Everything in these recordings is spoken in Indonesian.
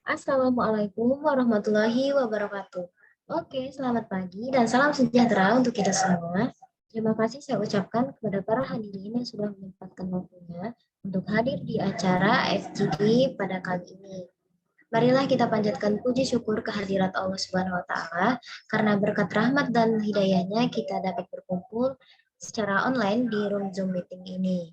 Assalamualaikum warahmatullahi wabarakatuh. Oke, selamat pagi dan salam sejahtera untuk kita semua. Terima kasih saya ucapkan kepada para hadirin yang sudah menyempatkan waktunya untuk hadir di acara FGD pada kali ini. Marilah kita panjatkan puji syukur kehadirat Allah Subhanahu wa taala karena berkat rahmat dan hidayahnya kita dapat berkumpul secara online di room Zoom meeting ini.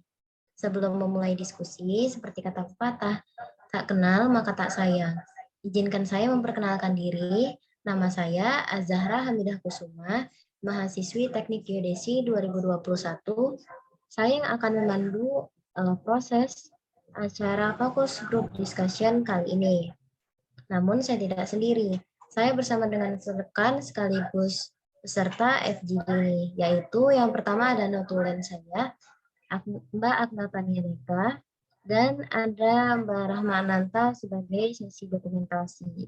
Sebelum memulai diskusi, seperti kata pepatah, tak kenal maka tak sayang. Izinkan saya memperkenalkan diri. Nama saya Azahra Hamidah Kusuma, mahasiswi Teknik Geodesi 2021. Saya yang akan memandu proses acara fokus group discussion kali ini. Namun saya tidak sendiri. Saya bersama dengan rekan sekaligus peserta FGD, yaitu yang pertama ada notulen saya, Mbak Agnata Nireka, dan ada Mbak Rahmananta sebagai sesi dokumentasi.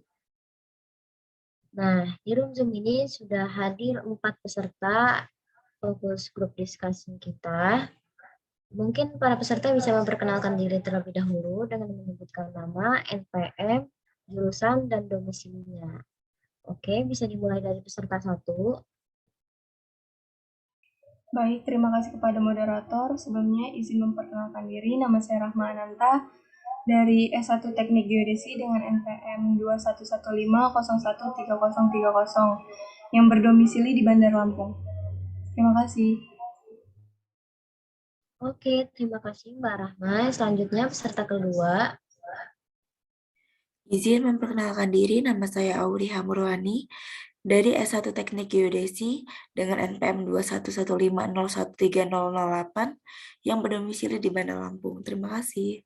Nah, di room Zoom ini sudah hadir 4 peserta fokus grup diskusi kita. Mungkin para peserta bisa memperkenalkan diri terlebih dahulu dengan menyebutkan nama, NPM, jurusan, dan domisilinya. Oke, bisa dimulai dari peserta 1. Baik, terima kasih kepada moderator. Sebelumnya izin memperkenalkan diri, nama saya Rahma Ananta dari S1 Teknik Geodesi dengan NPM 2115013030 yang berdomisili di Bandar Lampung. Terima kasih. Oke, terima kasih Mbak Rahma. Selanjutnya peserta kedua. Izin memperkenalkan diri, nama saya Auri Hamurwani dari S1 Teknik Geodesi dengan NPM 2115013008 yang berdomisili di Bandar Lampung. Terima kasih.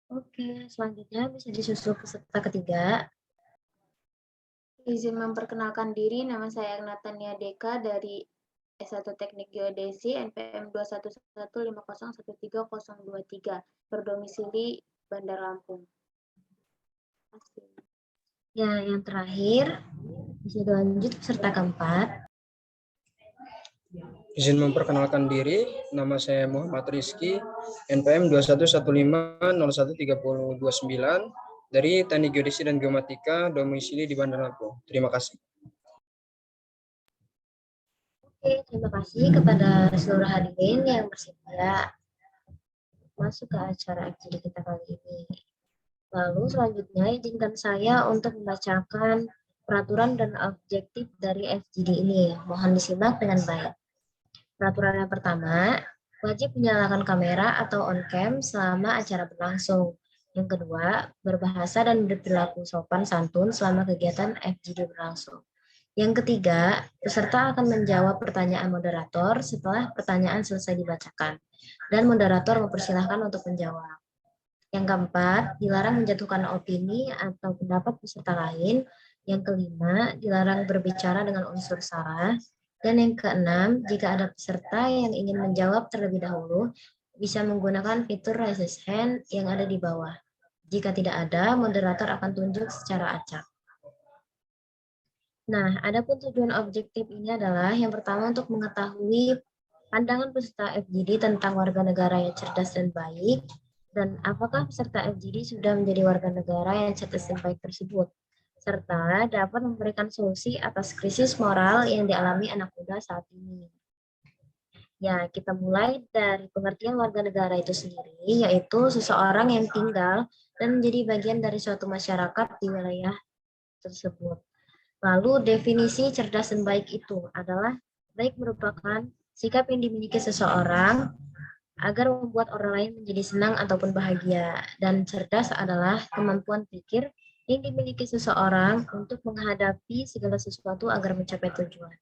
Oke, selanjutnya bisa disusul peserta ketiga. Izin memperkenalkan diri, nama saya Agnatania Deka dari S1 Teknik Geodesi NPM 21150130023 berdomisili Bandar Lampung. Ya, yang terakhir bisa dilanjut peserta keempat. Izin memperkenalkan diri, nama saya Muhammad Rizky, NPM 2115013029 dari Teknik Geodesi dan Geomatika, domisili di Bandar Lampung. Terima kasih. Oke, terima kasih kepada seluruh hadirin yang bersedia masuk ke acara FGD kita kali ini. Lalu selanjutnya izinkan saya untuk membacakan peraturan dan objektif dari FGD ini. Mohon disimak dengan baik. Peraturan yang pertama, wajib menyalakan kamera atau on-cam selama acara berlangsung. Yang kedua, berbahasa dan berperilaku sopan santun selama kegiatan FGD berlangsung. Yang ketiga, peserta akan menjawab pertanyaan moderator setelah pertanyaan selesai dibacakan, dan moderator mempersilahkan untuk menjawab. Yang keempat, dilarang menjatuhkan opini atau pendapat peserta lain. Yang kelima, dilarang berbicara dengan unsur sara. Dan yang keenam, jika ada peserta yang ingin menjawab terlebih dahulu, bisa menggunakan fitur raise hand yang ada di bawah. Jika tidak ada, moderator akan tunjuk secara acak. Nah, adapun tujuan objektif ini adalah yang pertama untuk mengetahui pandangan peserta FGD tentang warga negara yang cerdas dan baik, dan apakah peserta FGD sudah menjadi warga negara yang cerdas dan baik tersebut, serta dapat memberikan solusi atas krisis moral yang dialami anak muda saat ini. Ya, kita mulai dari pengertian warga negara itu sendiri, yaitu seseorang yang tinggal dan menjadi bagian dari suatu masyarakat di wilayah tersebut. Lalu definisi cerdas dan baik itu adalah baik merupakan sikap yang dimiliki seseorang agar membuat orang lain menjadi senang ataupun bahagia. Dan cerdas adalah kemampuan pikir yang dimiliki seseorang untuk menghadapi segala sesuatu agar mencapai tujuan.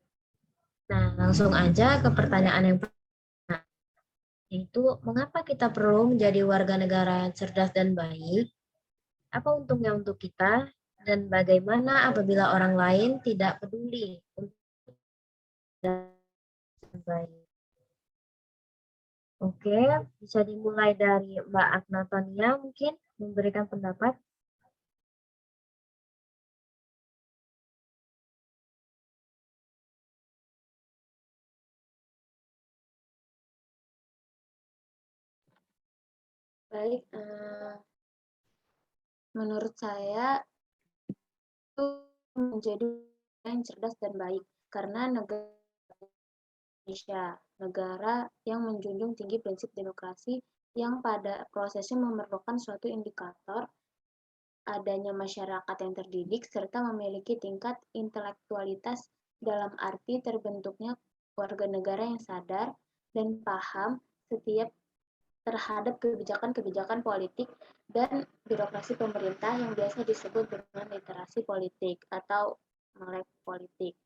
Nah, langsung aja ke pertanyaan yang pertama, yaitu mengapa kita perlu menjadi warga negara yang cerdas dan baik? Apa untungnya untuk kita? Dan bagaimana apabila orang lain tidak peduli untuk baik? Oke, bisa dimulai dari Mbak Agnatania mungkin memberikan pendapat. Baik, Menurut saya itu menjadi yang cerdas dan baik karena negara Indonesia, negara yang menjunjung tinggi prinsip demokrasi yang pada prosesnya memerlukan suatu indikator adanya masyarakat yang terdidik serta memiliki tingkat intelektualitas dalam arti terbentuknya warga negara yang sadar dan paham setiap terhadap kebijakan-kebijakan politik dan birokrasi pemerintah yang biasa disebut dengan literasi politik atau melek politik.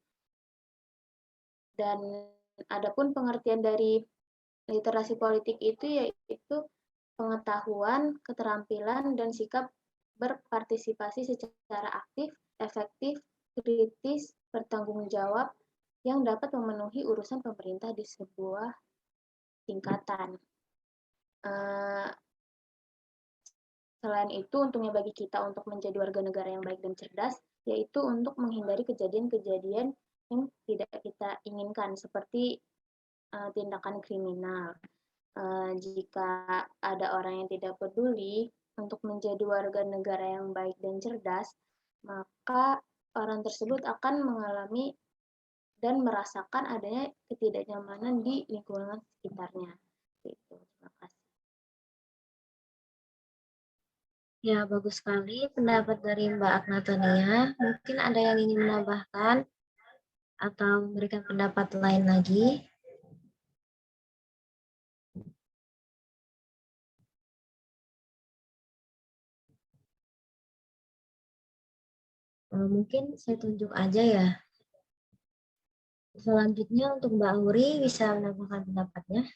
Dan adapun pengertian dari literasi politik itu yaitu pengetahuan, keterampilan, dan sikap berpartisipasi secara aktif, efektif, kritis, bertanggung jawab yang dapat memenuhi urusan pemerintah di sebuah tingkatan. Selain itu, untungnya bagi kita untuk menjadi warga negara yang baik dan cerdas, yaitu untuk menghindari kejadian-kejadian yang tidak kita inginkan, seperti tindakan kriminal. Jika ada orang yang tidak peduli untuk menjadi warga negara yang baik dan cerdas, maka orang tersebut akan mengalami dan merasakan adanya ketidaknyamanan di lingkungan sekitarnya. Gitu. Terima kasih. Ya, bagus sekali pendapat dari Mbak Agnatania. Mungkin ada yang ingin menambahkan atau memberikan pendapat lain lagi? Mungkin saya tunjuk aja ya. Selanjutnya untuk Mbak Auri bisa menambahkan pendapatnya.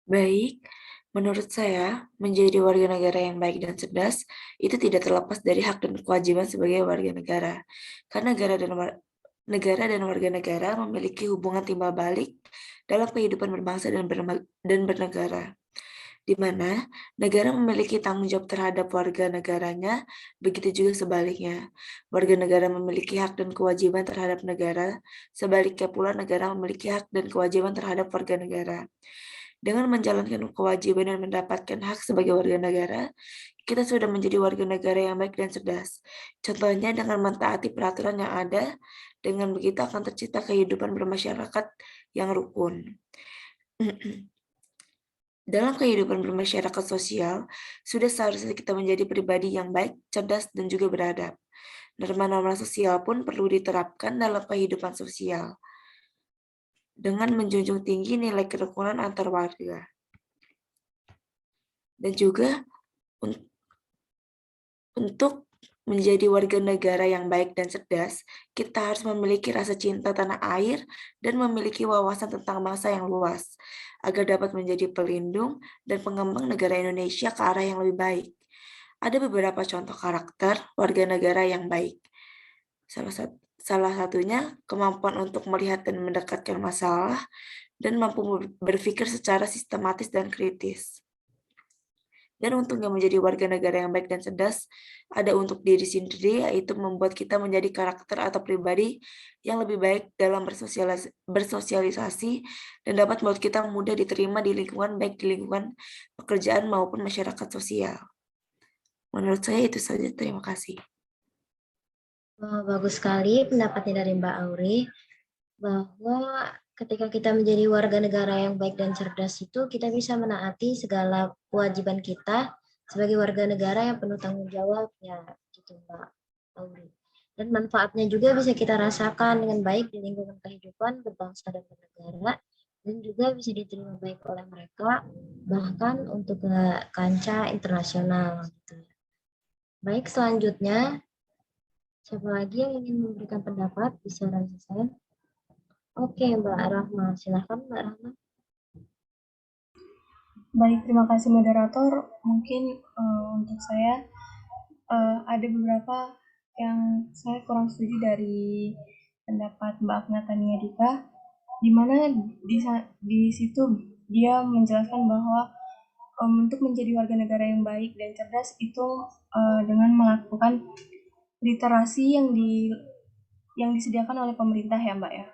Baik, menurut saya, menjadi warga negara yang baik dan cerdas itu tidak terlepas dari hak dan kewajiban sebagai warga negara. Karena negara dan warga negara memiliki hubungan timbal balik dalam kehidupan berbangsa dan bernegara, di mana negara memiliki tanggung jawab terhadap warga negaranya, begitu juga sebaliknya. Warga negara memiliki hak dan kewajiban terhadap negara, sebaliknya pula negara memiliki hak dan kewajiban terhadap warga negara. Dengan menjalankan kewajiban dan mendapatkan hak sebagai warga negara, kita sudah menjadi warga negara yang baik dan cerdas. Contohnya dengan mentaati peraturan yang ada, dengan begitu akan tercipta kehidupan bermasyarakat yang rukun. Dalam kehidupan bermasyarakat sosial, sudah seharusnya kita menjadi pribadi yang baik, cerdas, dan juga beradab. Norma-norma sosial pun perlu diterapkan dalam kehidupan sosial dengan menjunjung tinggi nilai kerukunan antar warga. Dan juga untuk menjadi warga negara yang baik dan cerdas, kita harus memiliki rasa cinta tanah air dan memiliki wawasan tentang bangsa yang luas, agar dapat menjadi pelindung dan pengembang negara Indonesia ke arah yang lebih baik. Ada beberapa contoh karakter warga negara yang baik. Salah satunya kemampuan untuk melihat dan mendekatkan masalah dan mampu berpikir secara sistematis dan kritis. Dan untungnya menjadi warga negara yang baik dan cerdas ada untuk diri sendiri, yaitu membuat kita menjadi karakter atau pribadi yang lebih baik dalam bersosialisasi dan dapat membuat kita mudah diterima di lingkungan, baik di lingkungan pekerjaan maupun masyarakat sosial. Menurut saya itu saja, terima kasih. Bagus sekali pendapatnya dari Mbak Auri, bahwa ketika kita menjadi warga negara yang baik dan cerdas itu kita bisa menaati segala kewajiban kita sebagai warga negara yang penuh tanggung jawab, ya gitu Mbak Auri. Dan manfaatnya juga bisa kita rasakan dengan baik di lingkungan kehidupan berbangsa dan bernegara, dan juga bisa diterima baik oleh mereka bahkan untuk ke kancah internasional gitu. Baik, selanjutnya siapa lagi yang ingin memberikan pendapat? Bisa raise hand. Oke, Mbak Rahma. Silahkan, Mbak Rahma. Baik, terima kasih moderator. Mungkin untuk saya ada beberapa yang saya kurang setuju dari pendapat Mbak Agnatania Dika, di mana di situ dia menjelaskan bahwa untuk menjadi warga negara yang baik dan cerdas itu dengan melakukan literasi yang disediakan oleh pemerintah ya Mbak ya.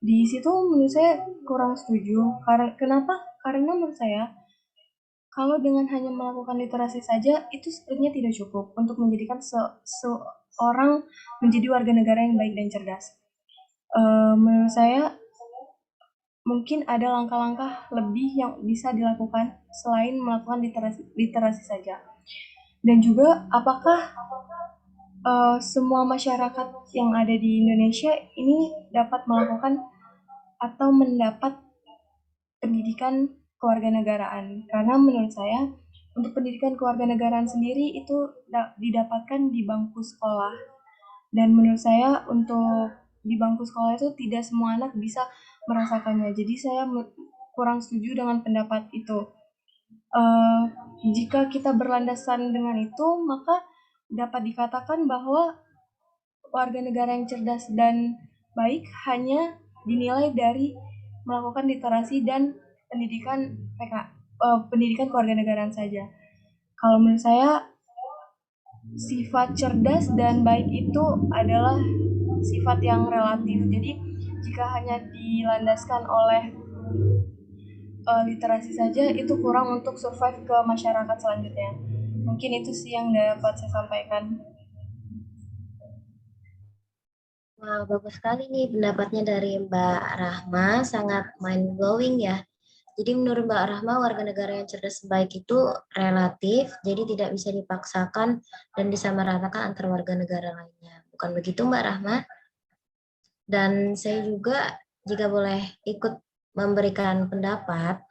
Di situ menurut saya kurang setuju. Kenapa? Karena menurut saya kalau dengan hanya melakukan literasi saja, itu sepertinya tidak cukup untuk menjadikan seorang menjadi warga negara yang baik dan cerdas. Menurut saya, mungkin ada langkah-langkah lebih yang bisa dilakukan selain melakukan literasi saja. Dan juga, apakah semua masyarakat yang ada di Indonesia ini dapat melakukan atau mendapat pendidikan kewarganegaraan? Karena menurut saya, untuk pendidikan kewarganegaraan sendiri itu didapatkan di bangku sekolah. Dan menurut saya untuk di bangku sekolah itu tidak semua anak bisa merasakannya. Jadi saya kurang setuju dengan pendapat itu. Jika kita berlandasan dengan itu, maka dapat dikatakan bahwa warga negara yang cerdas dan baik hanya dinilai dari melakukan literasi dan pendidikan pendidikan kewarganegaraan saja. Kalau menurut saya, sifat cerdas dan baik itu adalah sifat yang relatif. Jadi jika hanya dilandaskan oleh literasi saja, itu kurang untuk survive ke masyarakat selanjutnya. Mungkin itu sih yang dapat saya sampaikan. Wah, bagus sekali nih pendapatnya dari Mbak Rahma, sangat mind blowing ya. Jadi menurut Mbak Rahma, warga negara yang cerdas dan baik itu relatif, jadi tidak bisa dipaksakan dan disamaratakan antar warga negara lainnya. Bukan begitu Mbak Rahma? Dan saya juga jika boleh ikut memberikan pendapat,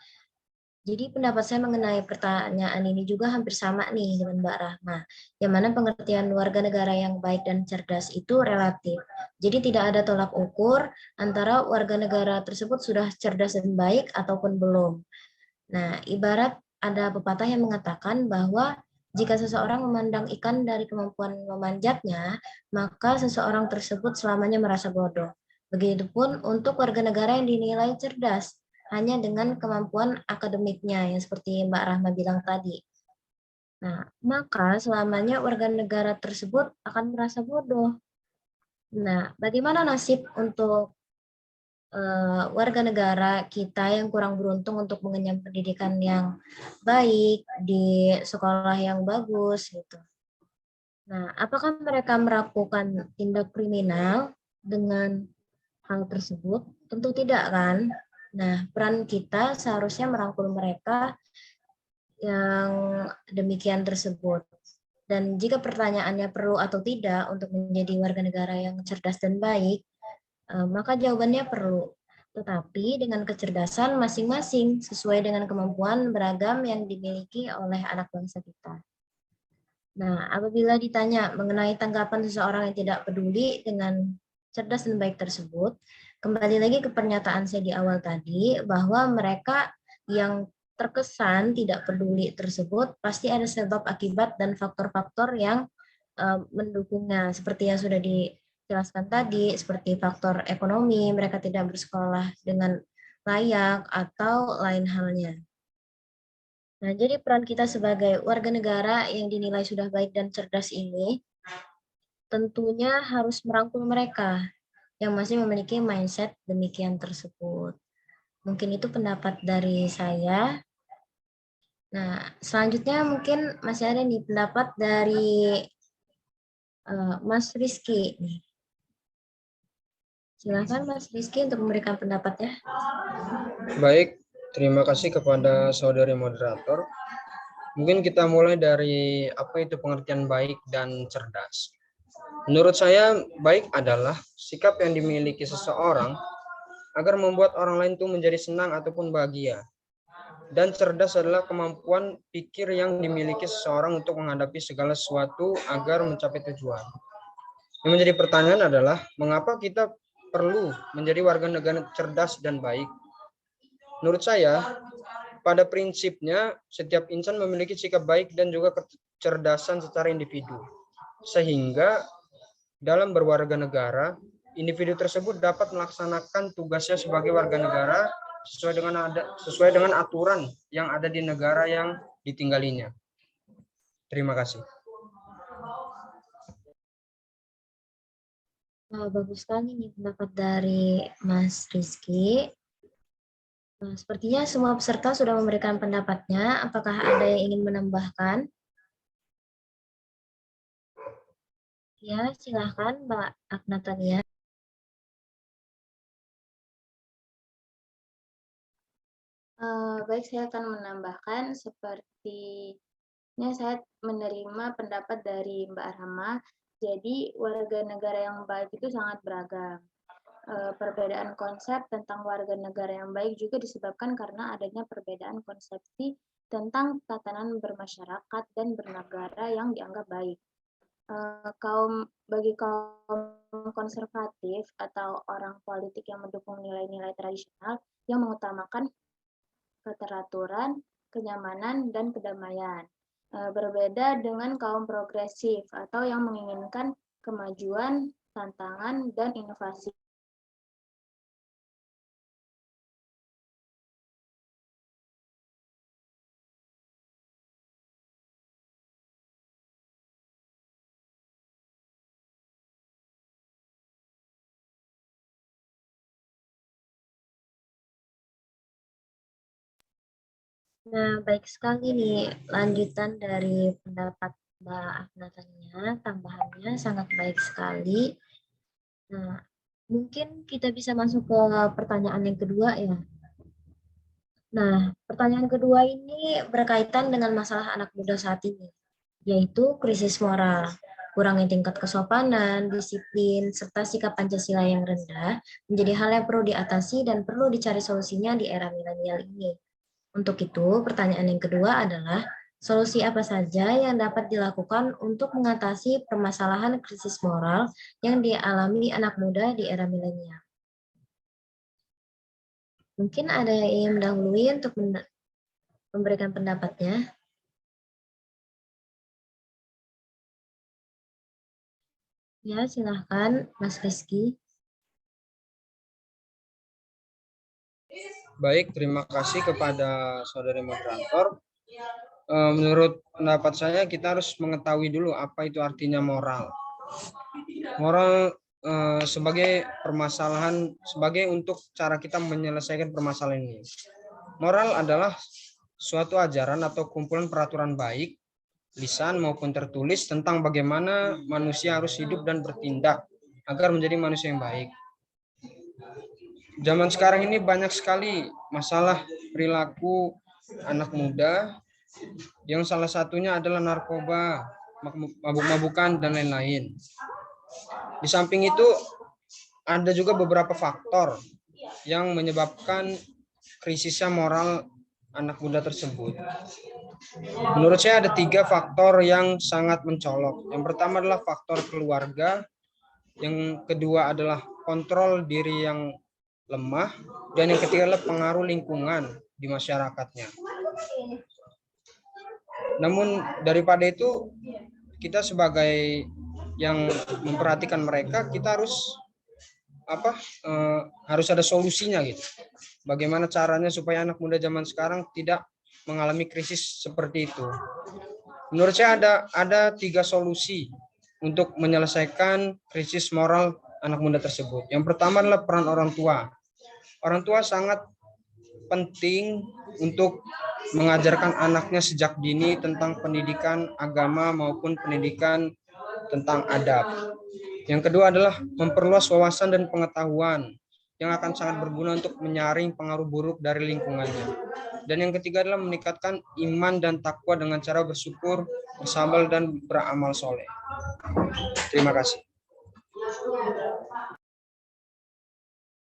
jadi pendapat saya mengenai pertanyaan ini juga hampir sama nih dengan Mbak Rahma, yang mana pengertian warga negara yang baik dan cerdas itu relatif. Jadi tidak ada tolak ukur antara warga negara tersebut sudah cerdas dan baik ataupun belum. Nah, ibarat ada pepatah yang mengatakan bahwa jika seseorang memandang ikan dari kemampuan memanjatnya, maka seseorang tersebut selamanya merasa bodoh. Begitupun untuk warga negara yang dinilai cerdas, hanya dengan kemampuan akademiknya, yang seperti Mbak Rahma bilang tadi. Nah, maka selamanya warga negara tersebut akan merasa bodoh. Nah, bagaimana nasib untuk warga negara kita yang kurang beruntung untuk mengenyam pendidikan yang baik di sekolah yang bagus gitu. Nah, apakah mereka melakukan tindak kriminal dengan hal tersebut? Tentu tidak kan? Nah, peran kita seharusnya merangkul mereka yang demikian tersebut. Dan jika pertanyaannya perlu atau tidak untuk menjadi warga negara yang cerdas dan baik, maka jawabannya perlu. Tetapi dengan kecerdasan masing-masing sesuai dengan kemampuan beragam yang dimiliki oleh anak bangsa kita. Nah, apabila ditanya mengenai tanggapan seseorang yang tidak peduli dengan cerdas dan baik tersebut, kembali lagi ke pernyataan saya di awal tadi, bahwa mereka yang terkesan tidak peduli tersebut pasti ada sebab akibat dan faktor-faktor yang mendukungnya, seperti yang sudah dijelaskan tadi, seperti faktor ekonomi, mereka tidak bersekolah dengan layak, atau lain halnya. Nah, jadi peran kita sebagai warga negara yang dinilai sudah baik dan cerdas ini tentunya harus merangkul mereka yang masih memiliki mindset demikian tersebut. Mungkin itu pendapat dari saya. Nah, selanjutnya mungkin masih ada nih pendapat dari Mas Rizky. Silakan Mas Rizky untuk memberikan pendapatnya. Baik, terima kasih kepada saudari moderator. Mungkin kita mulai dari apa itu pengertian baik dan cerdas. Menurut saya, baik adalah sikap yang dimiliki seseorang agar membuat orang lain itu menjadi senang ataupun bahagia. Dan cerdas adalah kemampuan pikir yang dimiliki seseorang untuk menghadapi segala sesuatu agar mencapai tujuan. Yang menjadi pertanyaan adalah, mengapa kita perlu menjadi warga negara cerdas dan baik? Menurut saya, pada prinsipnya, setiap insan memiliki sikap baik dan juga kecerdasan secara individu. Sehingga dalam berwarga negara, individu tersebut dapat melaksanakan tugasnya sebagai warga negara sesuai dengan aturan yang ada di negara yang ditinggalinya. Terima kasih. Bagus sekali nih pendapat dari Mas Rizky. Nah, sepertinya semua peserta sudah memberikan pendapatnya. Apakah ada yang ingin menambahkan? Ya, silahkan Mbak Agnatania. Baik, saya akan menambahkan sepertinya saya menerima pendapat dari Mbak Rahma. Jadi, warga negara yang baik itu sangat beragam. Perbedaan konsep tentang warga negara yang baik juga disebabkan karena adanya perbedaan konsepsi tentang tatanan bermasyarakat dan bernegara yang dianggap baik. Bagi kaum konservatif atau orang politik yang mendukung nilai-nilai tradisional yang mengutamakan keteraturan, kenyamanan, dan kedamaian. Berbeda dengan kaum progresif atau yang menginginkan kemajuan, tantangan, dan inovasi. Nah, baik sekali nih lanjutan dari pendapat Mbak Agnatania, tambahannya sangat baik sekali. Nah, mungkin kita bisa masuk ke pertanyaan yang kedua ya. Nah, pertanyaan kedua ini berkaitan dengan masalah anak muda saat ini, yaitu krisis moral, kurangnya tingkat kesopanan, disiplin, serta sikap Pancasila yang rendah menjadi hal yang perlu diatasi dan perlu dicari solusinya di era milenial ini. Untuk itu, pertanyaan yang kedua adalah, solusi apa saja yang dapat dilakukan untuk mengatasi permasalahan krisis moral yang dialami anak muda di era milenial? Mungkin ada yang ingin mendahului untuk memberikan pendapatnya. Ya, silahkan Mas Rizky. Baik, terima kasih kepada saudari moderator. Menurut pendapat saya, kita harus mengetahui dulu apa itu artinya moral. Moral sebagai permasalahan, sebagai untuk cara kita menyelesaikan permasalahan ini. Moral adalah suatu ajaran atau kumpulan peraturan baik, lisan maupun tertulis tentang bagaimana manusia harus hidup dan bertindak agar menjadi manusia yang baik. Zaman sekarang ini banyak sekali masalah perilaku anak muda yang salah satunya adalah narkoba, mabuk-mabukan, dan lain-lain. Di samping itu, ada juga beberapa faktor yang menyebabkan krisisnya moral anak muda tersebut. Menurut saya ada 3 faktor yang sangat mencolok. Yang pertama adalah faktor keluarga, yang kedua adalah kontrol diri yang lemah, dan yang ketiga adalah pengaruh lingkungan di masyarakatnya. Namun daripada itu, kita sebagai yang memperhatikan mereka, kita harus harus ada solusinya gitu. Bagaimana caranya supaya anak muda zaman sekarang tidak mengalami krisis seperti itu? Menurut saya ada 3 solusi untuk menyelesaikan krisis moral anak muda tersebut. Yang pertama adalah peran orang tua. Orang tua sangat penting untuk mengajarkan anaknya sejak dini tentang pendidikan agama maupun pendidikan tentang adab. Yang kedua adalah memperluas wawasan dan pengetahuan yang akan sangat berguna untuk menyaring pengaruh buruk dari lingkungannya. Dan yang ketiga adalah meningkatkan iman dan takwa dengan cara bersyukur, bersabar, dan beramal soleh. Terima kasih.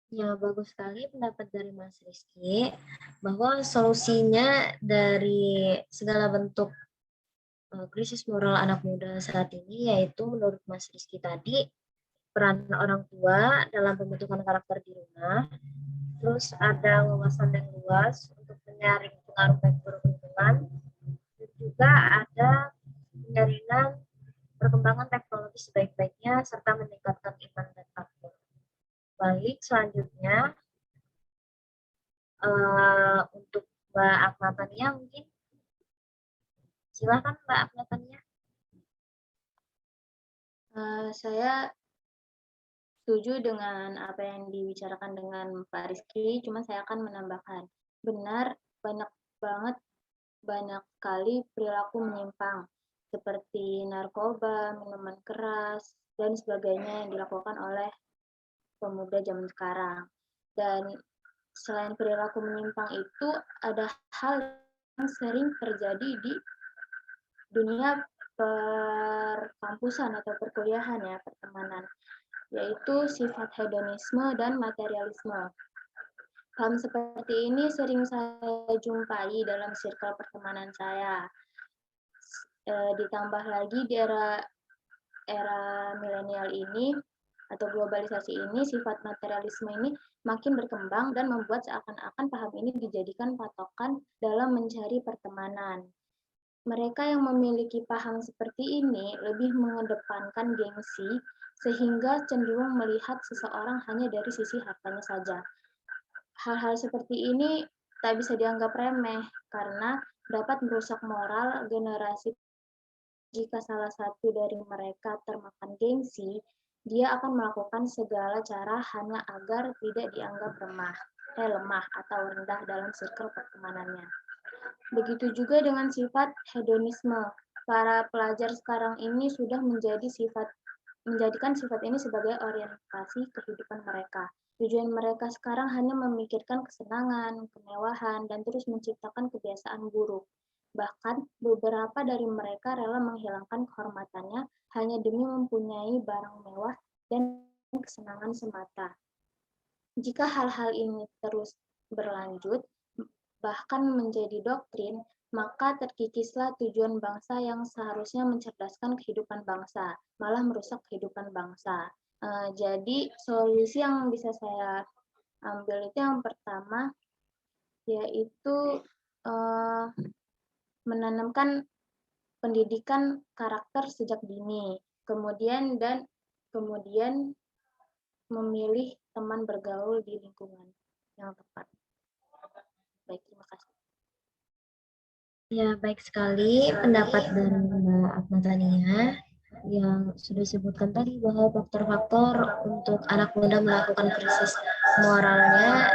Ya, bagus sekali pendapat dari Mas Rizky, bahwa solusinya dari segala bentuk krisis moral anak muda saat ini, yaitu menurut Mas Rizky tadi, peran orang tua dalam pembentukan karakter di rumah, terus ada wawasan yang luas untuk menyaring pengaruh baik buruk lingkungan, dan juga ada penyaringan perkembangan teknologi sebaik-baiknya, serta meningkatkan iman dan takwa. Baik, selanjutnya untuk Mbak Agnatania mungkin. Silakan Mbak Agnatania. Saya setuju dengan apa yang dibicarakan dengan Pak Rizky, cuma saya akan menambahkan. benar, banyak sekali perilaku menyimpang seperti narkoba, minuman keras, dan sebagainya yang dilakukan oleh pemuda zaman sekarang. Dan selain perilaku menyimpang itu, ada hal yang sering terjadi di dunia perkampusan atau perkuliahan ya, pertemanan, yaitu sifat hedonisme dan materialisme. Paham seperti ini sering saya jumpai dalam circle pertemanan saya. Ditambah lagi di era milenial ini atau globalisasi ini, sifat materialisme ini makin berkembang dan membuat seakan-akan paham ini dijadikan patokan dalam mencari pertemanan. Mereka yang memiliki paham seperti ini lebih mengedepankan gengsi sehingga cenderung melihat seseorang hanya dari sisi hartanya saja. Hal-hal seperti ini tak bisa dianggap remeh karena dapat merusak moral generasi. Jika salah satu dari mereka termakan gengsi, dia akan melakukan segala cara hanya agar tidak dianggap lemah atau rendah dalam circle pertemanannya. Begitu juga dengan sifat hedonisme. Para pelajar sekarang ini sudah menjadikan sifat ini sebagai orientasi kehidupan mereka. Tujuan mereka sekarang hanya memikirkan kesenangan, kemewahan, dan terus menciptakan kebiasaan buruk. Bahkan beberapa dari mereka rela menghilangkan kehormatannya hanya demi mempunyai barang mewah dan kesenangan semata. Jika hal-hal ini terus berlanjut, bahkan menjadi doktrin, maka terkikislah tujuan bangsa yang seharusnya mencerdaskan kehidupan bangsa, malah merusak kehidupan bangsa. Jadi solusi yang bisa saya ambil itu yang pertama, yaitu menanamkan pendidikan karakter sejak dini, kemudian memilih teman bergaul di lingkungan yang tepat. Baik, terima kasih. Ya, baik sekali pendapat dari Mbak Agnatania yang sudah disebutkan tadi bahwa faktor-faktor untuk anak muda melakukan krisis moralnya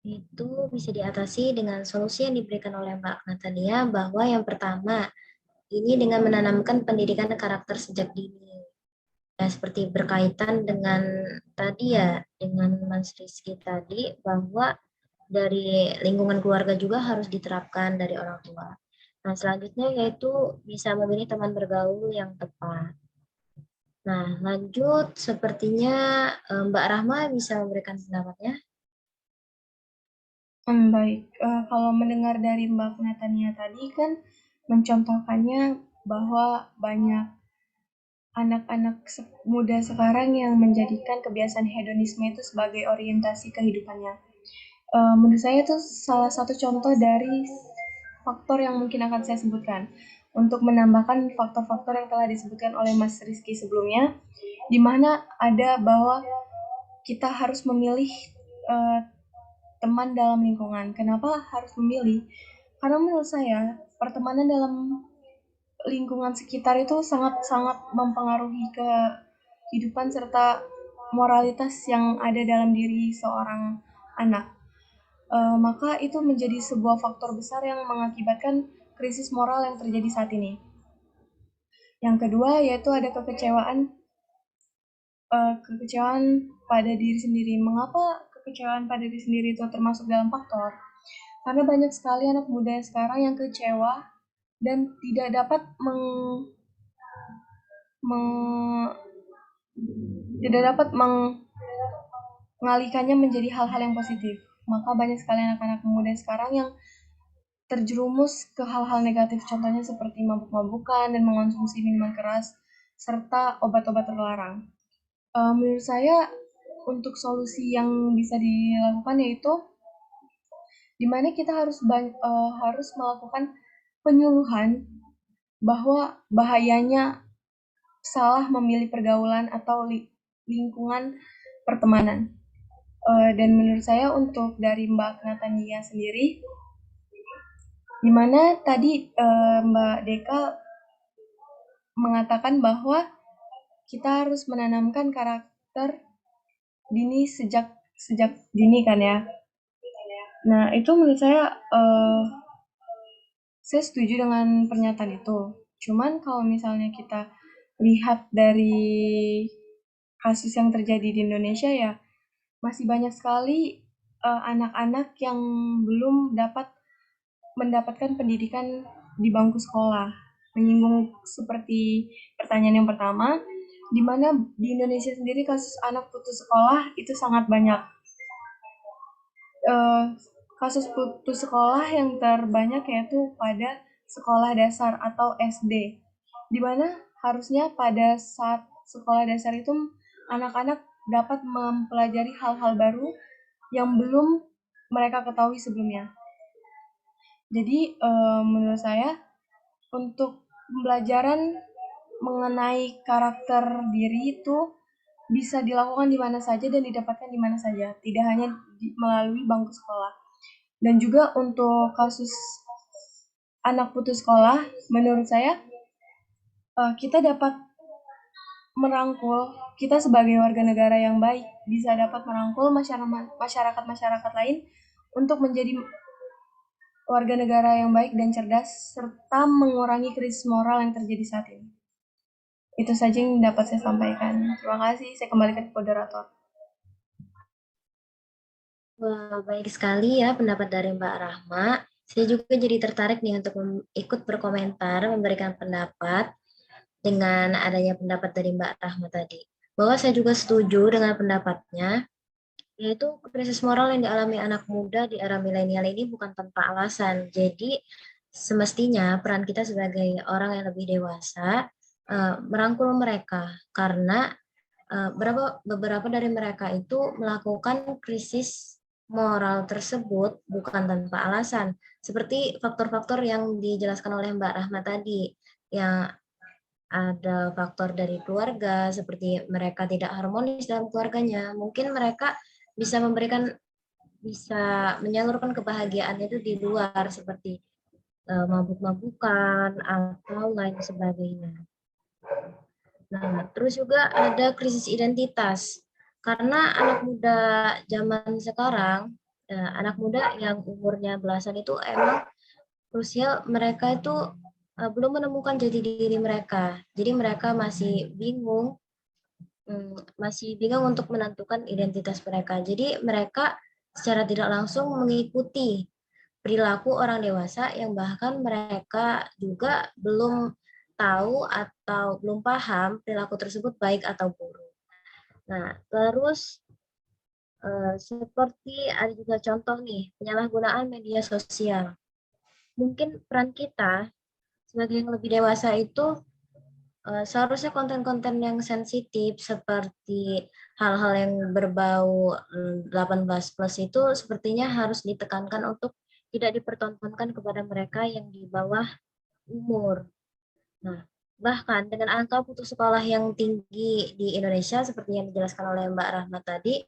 itu bisa diatasi dengan solusi yang diberikan oleh Mbak Agnatania, bahwa yang pertama, ini dengan menanamkan pendidikan karakter sejak dini. Ya, seperti berkaitan dengan tadi ya, dengan Mas Rizky tadi, bahwa dari lingkungan keluarga juga harus diterapkan dari orang tua. Nah, selanjutnya yaitu bisa memilih teman bergaul yang tepat. Nah, lanjut sepertinya Mbak Rahma bisa memberikan pendapatnya. Baik, kalau mendengar dari Mbak Natania tadi kan mencontohkannya bahwa banyak anak-anak muda sekarang yang menjadikan kebiasaan hedonisme itu sebagai orientasi kehidupannya. Menurut saya itu salah satu contoh dari faktor yang mungkin akan saya sebutkan untuk menambahkan faktor-faktor yang telah disebutkan oleh Mas Rizky sebelumnya, di mana ada bahwa kita harus memilih teman dalam lingkungan. Kenapa harus memilih? Karena menurut saya pertemanan dalam lingkungan sekitar itu sangat-sangat mempengaruhi kehidupan serta moralitas yang ada dalam diri seorang anak. Maka itu menjadi sebuah faktor besar yang mengakibatkan krisis moral yang terjadi saat ini. Yang kedua yaitu ada kekecewaan pada diri sendiri. Mengapa kekecewaan pada diri sendiri itu termasuk dalam faktor? Karena banyak sekali anak muda sekarang yang kecewa dan tidak dapat mengalihkannya menjadi hal-hal yang positif. Maka banyak sekali anak-anak muda sekarang yang terjerumus ke hal-hal negatif, contohnya seperti mabuk-mabukan dan mengonsumsi minuman keras serta obat-obat terlarang. Menurut saya untuk solusi yang bisa dilakukan yaitu di mana kita harus melakukan penyuluhan bahwa bahayanya salah memilih pergaulan atau lingkungan pertemanan. Dan menurut saya untuk dari Mbak Natania sendiri, di mana tadi Mbak Deka mengatakan bahwa kita harus menanamkan karakter dini sejak sejak dini kan ya. Nah, itu menurut saya setuju dengan pernyataan itu. Cuman kalau misalnya kita lihat dari kasus yang terjadi di Indonesia ya, masih banyak sekali anak-anak yang belum mendapatkan pendidikan di bangku sekolah. Menyinggung seperti pertanyaan yang pertama, di mana di Indonesia sendiri kasus anak putus sekolah itu sangat banyak. Kasus putus sekolah yang terbanyak yaitu pada sekolah dasar atau SD, di mana harusnya pada saat sekolah dasar itu anak-anak dapat mempelajari hal-hal baru yang belum mereka ketahui sebelumnya. Jadi menurut saya untuk pembelajaran mengenai karakter diri itu bisa dilakukan di mana saja dan didapatkan di mana saja, tidak hanya melalui bangku sekolah. Dan juga untuk kasus anak putus sekolah, menurut saya kita dapat merangkul, kita sebagai warga negara yang baik bisa dapat merangkul masyarakat lain untuk menjadi warga negara yang baik dan cerdas serta mengurangi krisis moral yang terjadi saat ini. Itu saja yang dapat saya sampaikan. Terima kasih. Saya kembalikan ke moderator. Wah, baik sekali ya pendapat dari Mbak Rahma. Saya juga jadi tertarik nih untuk ikut berkomentar, memberikan pendapat dengan adanya pendapat dari Mbak Rahma tadi. Bahwa saya juga setuju dengan pendapatnya, yaitu krisis moral yang dialami anak muda di era milenial ini bukan tanpa alasan. Jadi semestinya peran kita sebagai orang yang lebih dewasa merangkul mereka, karena beberapa dari mereka itu melakukan krisis moral tersebut bukan tanpa alasan, seperti faktor-faktor yang dijelaskan oleh Mbak Rahma tadi, yang ada faktor dari keluarga, seperti mereka tidak harmonis dalam keluarganya. Mungkin mereka bisa menyalurkan kebahagiaan itu di luar, seperti mabuk-mabukan atau lain sebagainya. Nah, terus juga ada krisis identitas. Karena anak muda zaman sekarang, anak muda yang umurnya belasan itu emang krusial, mereka itu belum menemukan jati diri mereka. Jadi mereka masih bingung untuk menentukan identitas mereka. Jadi mereka secara tidak langsung mengikuti perilaku orang dewasa yang bahkan mereka juga belum tahu atau belum paham perilaku tersebut baik atau buruk. Nah, terus seperti ada juga contoh nih, penyalahgunaan media sosial. Mungkin peran kita sebagai yang lebih dewasa itu seharusnya konten-konten yang sensitif seperti hal-hal yang berbau 18+ itu sepertinya harus ditekankan untuk tidak dipertontonkan kepada mereka yang di bawah umur. Nah, bahkan dengan angka putus sekolah yang tinggi di Indonesia seperti yang dijelaskan oleh Mbak Rahma tadi,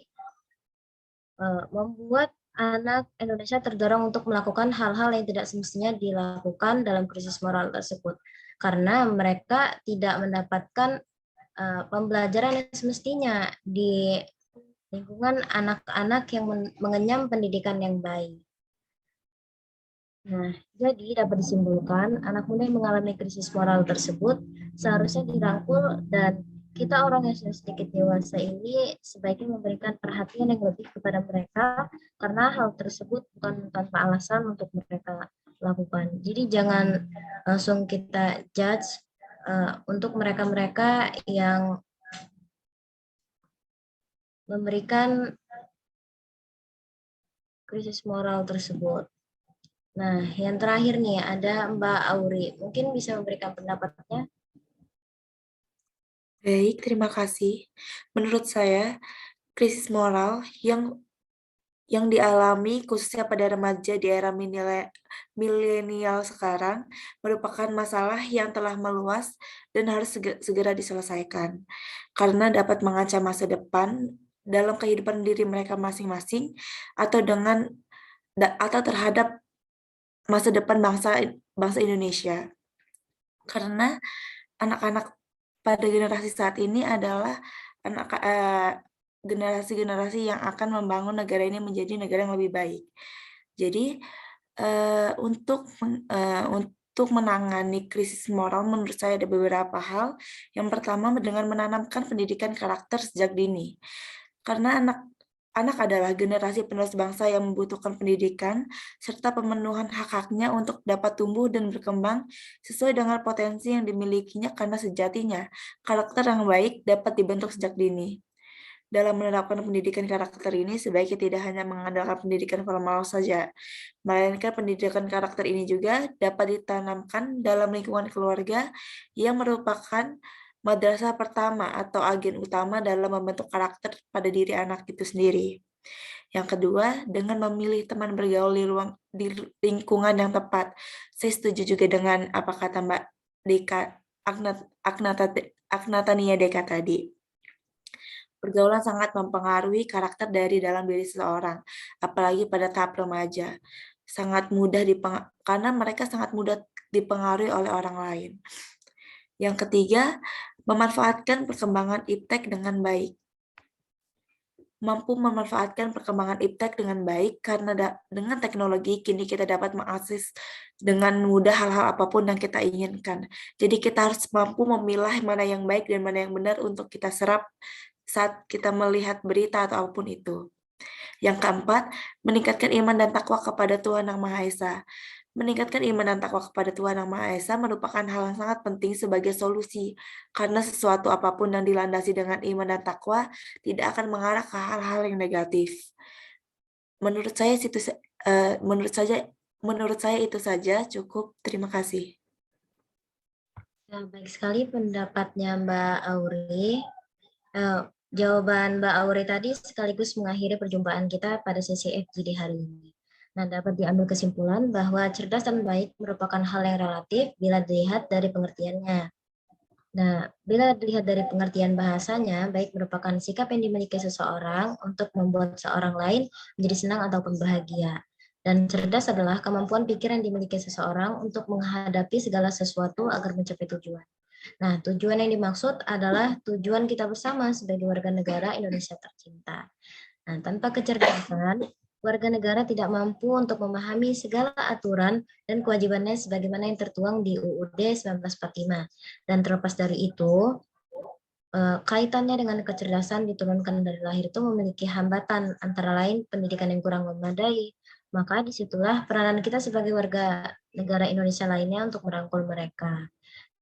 membuat anak Indonesia terdorong untuk melakukan hal-hal yang tidak semestinya dilakukan dalam krisis moral tersebut, karena mereka tidak mendapatkan pembelajaran yang semestinya di lingkungan anak-anak yang mengenyam pendidikan yang baik. Nah, jadi dapat disimpulkan anak muda yang mengalami krisis moral tersebut seharusnya dirangkul, dan kita orang yang sudah sedikit dewasa ini sebaiknya memberikan perhatian yang lebih kepada mereka, karena hal tersebut bukan tanpa alasan untuk mereka lakukan. Jadi jangan langsung kita judge untuk mereka-mereka yang memberikan krisis moral tersebut. Nah, yang terakhir nih ada Mbak Auri. Mungkin bisa memberikan pendapatnya. Baik, terima kasih. Menurut saya, krisis moral yang dialami khususnya pada remaja di era milenial sekarang merupakan masalah yang telah meluas dan harus segera diselesaikan, karena dapat mengancam masa depan dalam kehidupan diri mereka masing-masing atau terhadap masa depan bangsa Indonesia. Karena anak-anak pada generasi saat ini adalah generasi-generasi yang akan membangun negara ini menjadi negara yang lebih baik. Jadi untuk menangani krisis moral menurut saya ada beberapa hal. Yang pertama dengan menanamkan pendidikan karakter sejak dini. Karena anak adalah generasi penerus bangsa yang membutuhkan pendidikan serta pemenuhan hak-haknya untuk dapat tumbuh dan berkembang sesuai dengan potensi yang dimilikinya karena sejatinya karakter yang baik dapat dibentuk sejak dini. Dalam menerapkan pendidikan karakter ini sebaiknya tidak hanya mengandalkan pendidikan formal saja, melainkan pendidikan karakter ini juga dapat ditanamkan dalam lingkungan keluarga yang merupakan madrasah pertama atau agen utama dalam membentuk karakter pada diri anak itu sendiri. Yang kedua, dengan memilih teman bergaul di lingkungan yang tepat. Saya setuju juga dengan apa kata Mbak Deka, Agnatania Deka tadi. Pergaulan sangat mempengaruhi karakter dari dalam diri seseorang, apalagi pada tahap remaja. Karena mereka sangat mudah dipengaruhi oleh orang lain. Yang ketiga, memanfaatkan perkembangan iptek dengan baik. Mampu memanfaatkan perkembangan iptek dengan baik karena dengan teknologi kini kita dapat mengakses dengan mudah hal-hal apapun yang kita inginkan. Jadi kita harus mampu memilah mana yang baik dan mana yang benar untuk kita serap saat kita melihat berita atau apapun itu. Yang keempat, meningkatkan iman dan takwa kepada Tuhan Yang Maha Esa. Meningkatkan iman dan takwa kepada Tuhan Yang Maha Esa merupakan hal yang sangat penting sebagai solusi, karena sesuatu apapun yang dilandasi dengan iman dan takwa tidak akan mengarah ke hal-hal yang negatif. Menurut saya itu saja cukup. Terima kasih. Nah, baik sekali pendapatnya Mbak Auri. Jawaban Mbak Auri tadi sekaligus mengakhiri perjumpaan kita pada sesi FGD hari ini. Nah, dapat diambil kesimpulan bahwa cerdas dan baik merupakan hal yang relatif bila dilihat dari pengertiannya. Nah, bila dilihat dari pengertian bahasanya, baik merupakan sikap yang dimiliki seseorang untuk membuat seorang lain menjadi senang ataupun bahagia. Dan cerdas adalah kemampuan pikir yang dimiliki seseorang untuk menghadapi segala sesuatu agar mencapai tujuan. Nah, tujuan yang dimaksud adalah tujuan kita bersama sebagai warga negara Indonesia tercinta. Nah, tanpa kecerdasan, warga negara tidak mampu untuk memahami segala aturan dan kewajibannya sebagaimana yang tertuang di UUD 1945. Dan terlepas dari itu, kaitannya dengan kecerdasan diturunkan dari lahir itu memiliki hambatan, antara lain pendidikan yang kurang memadai. Maka disitulah peranan kita sebagai warga negara Indonesia lainnya untuk merangkul mereka.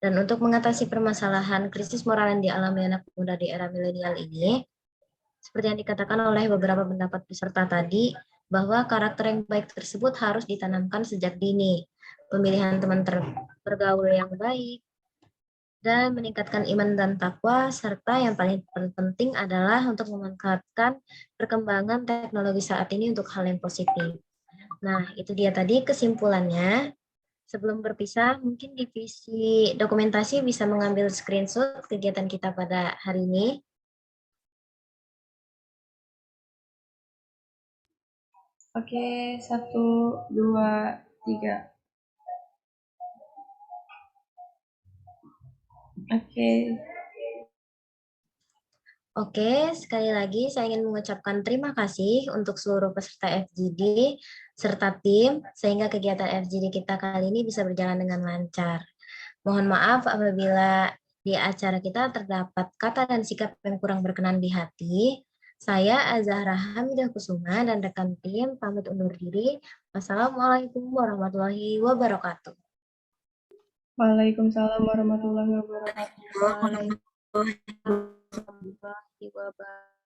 Dan untuk mengatasi permasalahan krisis moral yang dialami anak muda di era milenial ini, seperti yang dikatakan oleh beberapa pendapat peserta tadi, bahwa karakter yang baik tersebut harus ditanamkan sejak dini. Pemilihan teman bergaul yang baik, dan meningkatkan iman dan takwa, serta yang paling penting adalah untuk memanfaatkan perkembangan teknologi saat ini untuk hal yang positif. Nah, itu dia tadi kesimpulannya. Sebelum berpisah, mungkin divisi dokumentasi bisa mengambil screenshot kegiatan kita pada hari ini. Oke, 1, 2, 3. Oke, sekali lagi saya ingin mengucapkan terima kasih untuk seluruh peserta FGD serta tim, sehingga kegiatan FGD kita kali ini bisa berjalan dengan lancar. Mohon maaf apabila di acara kita terdapat kata dan sikap yang kurang berkenan di hati. Saya Azahra Hamidah Kusuma dan rekan tim pamit undur diri. Wassalamualaikum warahmatullahi wabarakatuh. Waalaikumsalam warahmatullahi wabarakatuh. Waalaikumsalam warahmatullahi wabarakatuh. warahmatullahi wabarakatuh.